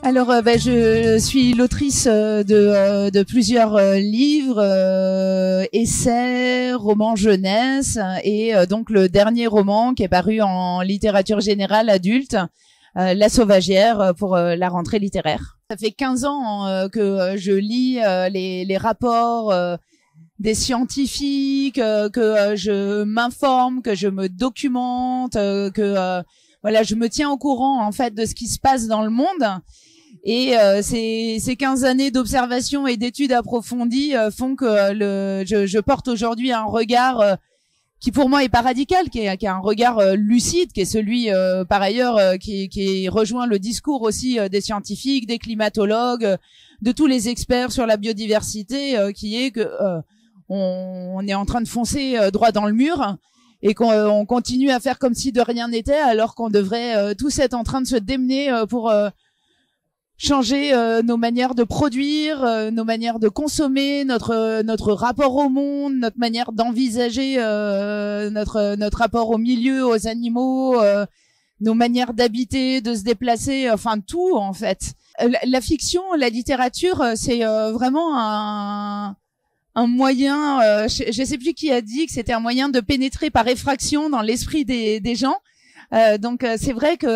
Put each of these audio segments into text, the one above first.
Alors, je suis l'autrice de plusieurs livres, essais, romans jeunesse, et donc le dernier roman qui est paru en littérature générale adulte, La Sauvagière, pour la rentrée littéraire. Ça fait 15 ans que je lis les rapports des scientifiques, que je m'informe, que je me documente, voilà, je me tiens au courant en fait de ce qui se passe dans le monde. Et ces 15 années d'observation et d'études approfondies font que je porte aujourd'hui un regard qui pour moi est pas radical, qui est un regard lucide, qui est celui par ailleurs qui rejoint le discours aussi des scientifiques, des climatologues, de tous les experts sur la biodiversité, qui est que on est en train de foncer droit dans le mur et qu'on continue à faire comme si de rien n'était, alors qu'on devrait tous être en train de se démener pour changer nos manières de produire, nos manières de consommer, notre rapport au monde, notre manière d'envisager notre rapport au milieu, aux animaux, nos manières d'habiter, de se déplacer, enfin tout en fait. La fiction, la littérature, c'est vraiment un moyen, je sais plus qui a dit que c'était un moyen de pénétrer par effraction dans l'esprit des gens. Donc c'est vrai que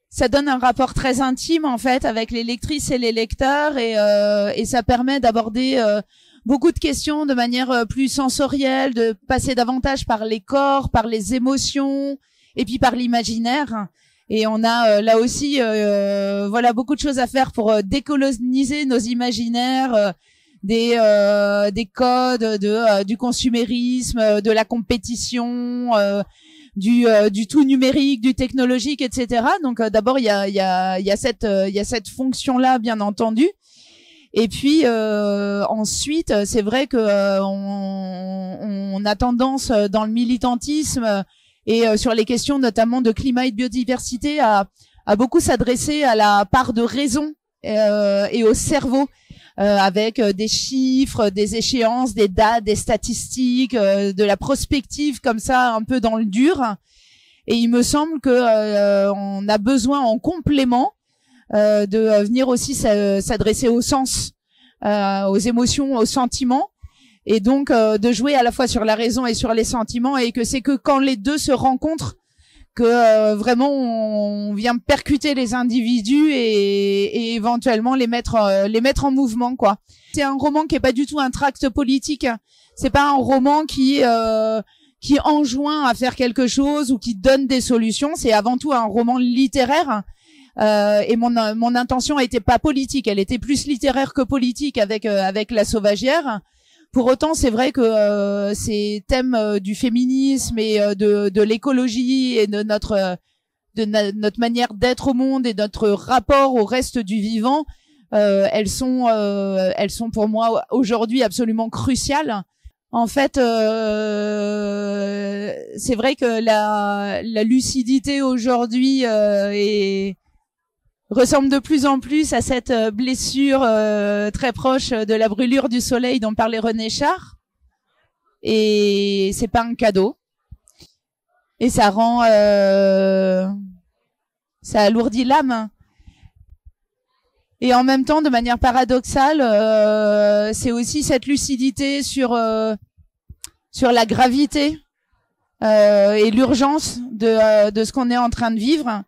ça donne un rapport très intime en fait avec les lectrices et les lecteurs, et ça permet d'aborder beaucoup de questions de manière plus sensorielle, de passer davantage par les corps, par les émotions et puis par l'imaginaire. Et on a là aussi voilà beaucoup de choses à faire pour décoloniser nos imaginaires, des codes du consumérisme, de la compétition, du tout numérique, du technologique, etc. Donc d'abord il y a cette fonction là bien entendu. Et puis ensuite c'est vrai que on a tendance dans le militantisme et sur les questions notamment de climat et de biodiversité à beaucoup s'adresser à la part de raison et au cerveau. Avec des chiffres, des échéances, des dates, des statistiques, de la prospective comme ça, un peu dans le dur. Et il me semble que on a besoin en complément de venir aussi s'adresser au sens, aux émotions, aux sentiments, et donc de jouer à la fois sur la raison et sur les sentiments, et que c'est que quand les deux se rencontrent que vraiment on vient percuter les individus et éventuellement les mettre en mouvement quoi. C'est un roman qui est pas du tout un tract politique. C'est pas un roman qui enjoint à faire quelque chose ou qui donne des solutions. C'est avant tout un roman littéraire. Et mon intention était pas politique. Elle était plus littéraire que politique avec La Sauvagière. Pour autant, c'est vrai que ces thèmes du féminisme et de l'écologie et de notre manière d'être au monde et notre rapport au reste du vivant, elles sont pour moi aujourd'hui absolument cruciales. En fait, c'est vrai que la lucidité aujourd'hui ressemble de plus en plus à cette blessure très proche de la brûlure du soleil dont parlait René Char. Et c'est pas un cadeau. Et ça rend, ça alourdit l'âme. Et en même temps, de manière paradoxale, c'est aussi cette lucidité sur la gravité et l'urgence de ce qu'on est en train de vivre,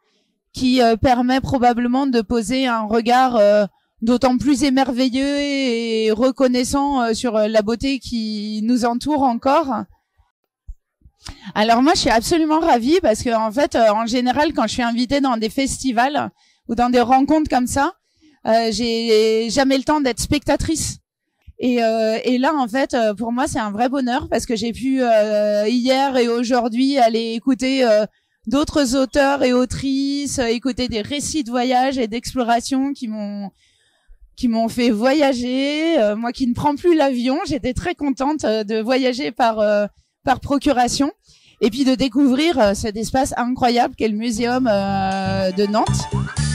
qui permet probablement de poser un regard d'autant plus émerveilleux et reconnaissant sur la beauté qui nous entoure encore. Alors moi, je suis absolument ravie parce que en fait, en général, quand je suis invitée dans des festivals ou dans des rencontres comme ça, j'ai jamais le temps d'être spectatrice. Et là, en fait, pour moi, c'est un vrai bonheur parce que j'ai pu hier et aujourd'hui aller écouter d'autres auteurs et autrices, écouter des récits de voyage et d'exploration qui m'ont fait voyager. Moi qui ne prends plus l'avion, j'étais très contente de voyager par procuration et puis de découvrir cet espace incroyable qu'est le Muséum de Nantes.